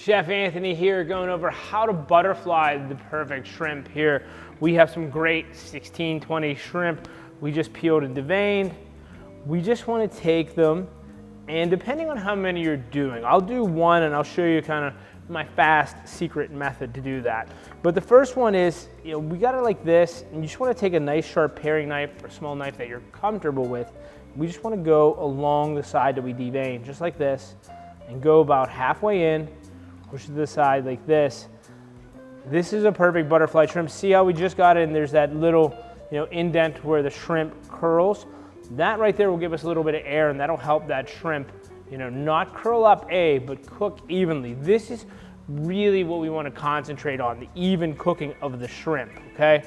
Chef Anthony here, going over how to butterfly the perfect shrimp here. We have some great 16-20 shrimp. We just peeled and deveined. We just want to take them, and depending on how many you're doing, I'll do one and I'll show you kind of my fast secret method to do that. But the first one is, we got it like this, and you just want to take a nice sharp paring knife or small knife that you're comfortable with. We just want to go along the side that we deveined, just like this, and go about halfway in, push to the side like this. This is a perfect butterfly shrimp. See how we just got it, and there's that little indent where the shrimp curls. That right there will give us a little bit of air, and that'll help that shrimp not curl up but cook evenly. This is really what we want to concentrate on, the even cooking of the shrimp, okay?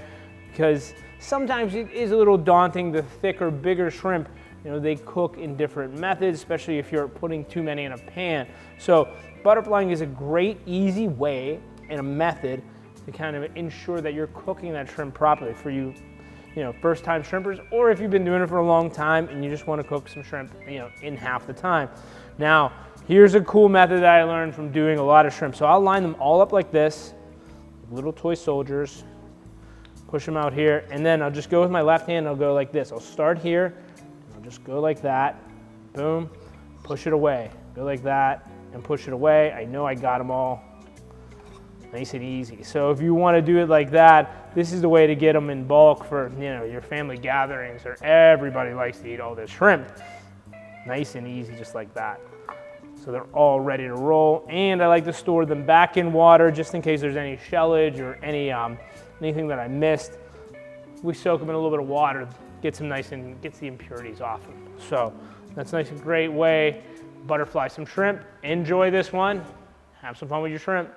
Because sometimes it is a little daunting, the thicker, bigger shrimp, they cook in different methods, especially if you're putting too many in a pan. So butterflying is a great, easy way and a method to kind of ensure that you're cooking that shrimp properly for you, first-time shrimpers, or if you've been doing it for a long time and you just want to cook some shrimp, in half the time. Now, here's a cool method that I learned from doing a lot of shrimp. So I'll line them all up like this, little toy soldiers, push them out here, and then I'll just go with my left hand, I'll go like this. I'll start here, I'll just go like that, boom, push it away, go like that, and push it away. I know I got them all. Nice and easy. So if you want to do it like that, this is the way to get them in bulk for your family gatherings, or everybody likes to eat all this shrimp. Nice and easy, just like that. So they're all ready to roll, and I like to store them back in water just in case there's any shellage or anything that I missed. We soak them in a little bit of water, gets them nice and gets the impurities off them. So that's a nice and great way to butterfly some shrimp. Enjoy this one. Have some fun with your shrimp.